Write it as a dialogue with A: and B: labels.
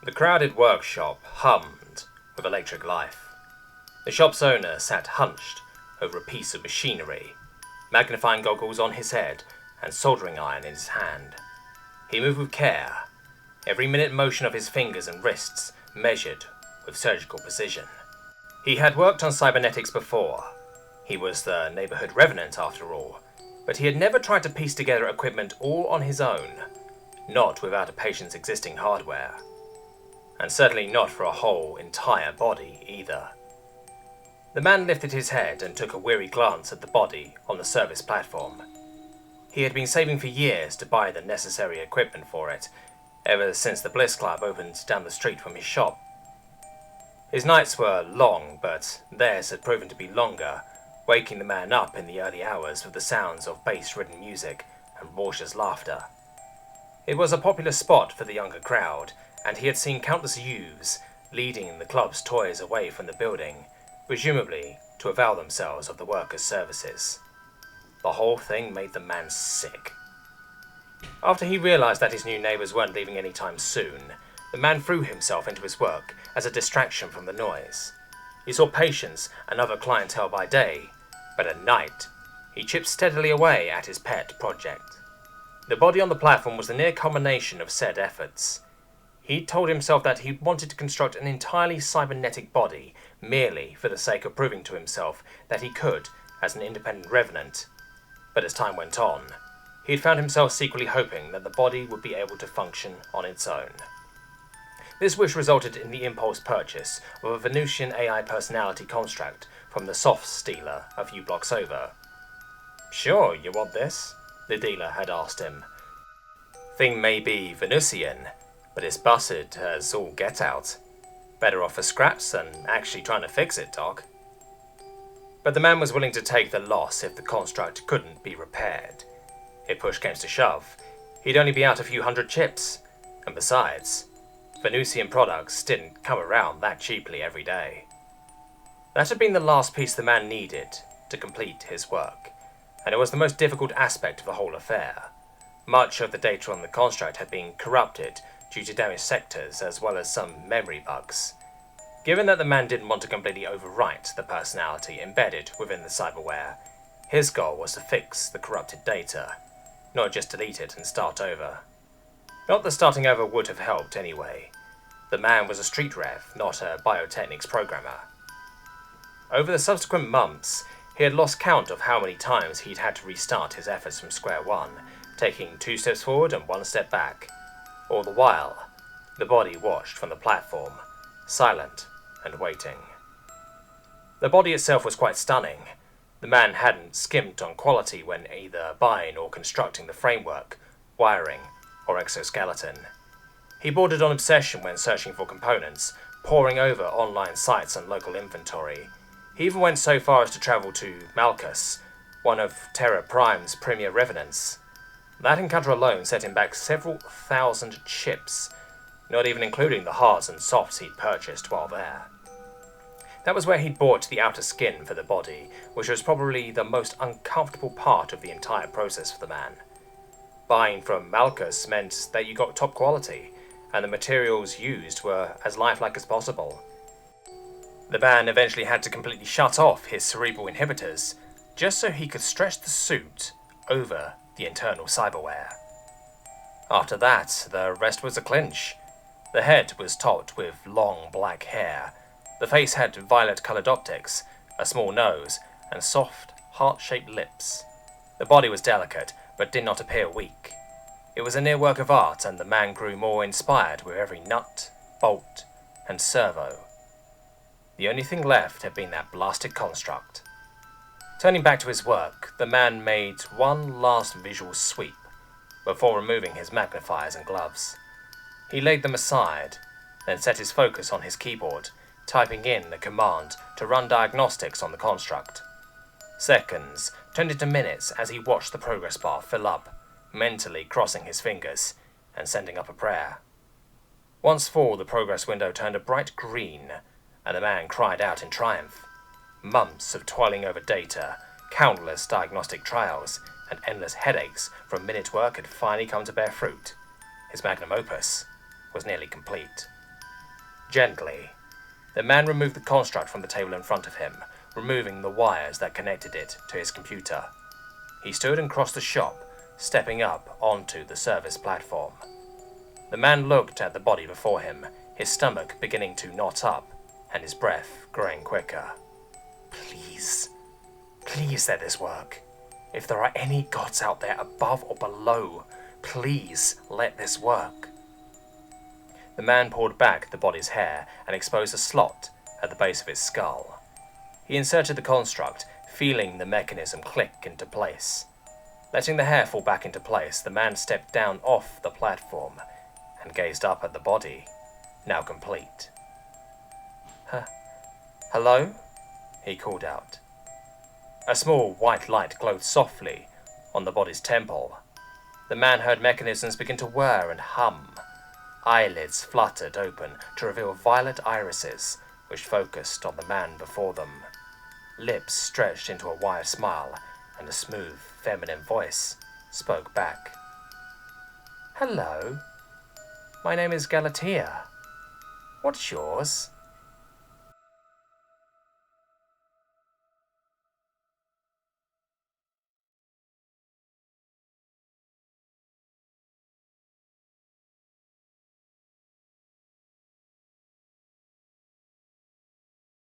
A: The crowded workshop hummed with electric life. The shop's owner sat hunched over a piece of machinery, magnifying goggles on his head and soldering iron in his hand. He moved with care, every minute motion of his fingers and wrists measured with surgical precision. He had worked on cybernetics before. He was the neighborhood revenant after all, but he had never tried to piece together equipment all on his own, not without a patient's existing hardware. And certainly not for a whole, entire body either. The man lifted his head and took a weary glance at the body on the service platform. He had been saving for years to buy the necessary equipment for it, ever since the Bliss Club opened down the street from his shop. His nights were long, but theirs had proven to be longer, waking the man up in the early hours with the sounds of bass-ridden music and raucous laughter. It was a popular spot for the younger crowd, and he had seen countless youths leading the club's toys away from the building, presumably to avail themselves of the workers' services. The whole thing made the man sick. After he realized that his new neighbors weren't leaving anytime soon, the man threw himself into his work as a distraction from the noise. He saw patients and other clientele by day, but at night, he chipped steadily away at his pet project. The body on the platform was the near culmination of said efforts. He told himself that he wanted to construct an entirely cybernetic body merely for the sake of proving to himself that he could as an independent revenant. But as time went on, he had found himself secretly hoping that the body would be able to function on its own. This wish resulted in the impulse purchase of a Venusian AI personality construct from the softs dealer a few blocks over. "Sure, you want this?" the dealer had asked him. "Thing may be Venusian, but it's busted as all get out. Better off for scraps than actually trying to fix it, Doc." But the man was willing to take the loss if the construct couldn't be repaired. If push came to shove, he'd only be out a few hundred chips, and besides, Venusian products didn't come around that cheaply every day. That had been the last piece the man needed to complete his work, and it was the most difficult aspect of the whole affair. Much of the data on the construct had been corrupted due to damaged sectors as well as some memory bugs. Given that the man didn't want to completely overwrite the personality embedded within the cyberware, his goal was to fix the corrupted data, not just delete it and start over. Not that starting over would have helped anyway. The man was a street rev, not a biotechnics programmer. Over the subsequent months, he had lost count of how many times he'd had to restart his efforts from square one, taking 2 steps forward and 1 step back. All the while, the body watched from the platform, silent and waiting. The body itself was quite stunning. The man hadn't skimped on quality when either buying or constructing the framework, wiring, or exoskeleton. He bordered on obsession when searching for components, poring over online sites and local inventory. He even went so far as to travel to Malchus, one of Terra Prime's premier revenants. That encounter alone set him back several thousand chips, not even including the hards and softs he'd purchased while there. That was where he'd bought the outer skin for the body, which was probably the most uncomfortable part of the entire process for the man. Buying from Malchus meant that you got top quality, and the materials used were as lifelike as possible. The man eventually had to completely shut off his cerebral inhibitors, just so he could stretch the suit over the internal cyberware. After that, the rest was a clinch. The head was topped with long black hair. The face had violet-coloured optics, a small nose, and soft, heart-shaped lips. The body was delicate, but did not appear weak. It was a near work of art, and the man grew more inspired with every nut, bolt, and servo. The only thing left had been that blasted construct. Turning back to his work, the man made one last visual sweep before removing his magnifiers and gloves. He laid them aside, then set his focus on his keyboard, typing in the command to run diagnostics on the construct. Seconds turned into minutes as he watched the progress bar fill up, mentally crossing his fingers and sending up a prayer. Once full, the progress window turned a bright green, and the man cried out in triumph. Months of toiling over data, countless diagnostic trials, and endless headaches from minute work had finally come to bear fruit. His magnum opus was nearly complete. Gently, the man removed the construct from the table in front of him, removing the wires that connected it to his computer. He stood and crossed the shop, stepping up onto the service platform. The man looked at the body before him, his stomach beginning to knot up, and his breath growing quicker. Please let this work. If there are any gods out there above or below, please let this work. The man pulled back the body's hair and exposed a slot at the base of its skull. He inserted the construct, feeling the mechanism click into place. Letting the hair fall back into place, the man stepped down off the platform and gazed up at the body, now complete. Hello? He called out. A small white light glowed softly on the body's temple. The man heard mechanisms begin to whir and hum. Eyelids fluttered open to reveal violet irises, which focused on the man before them. Lips stretched into a wide smile, and a smooth, feminine voice spoke back. Hello. My name is Galatea. What's yours?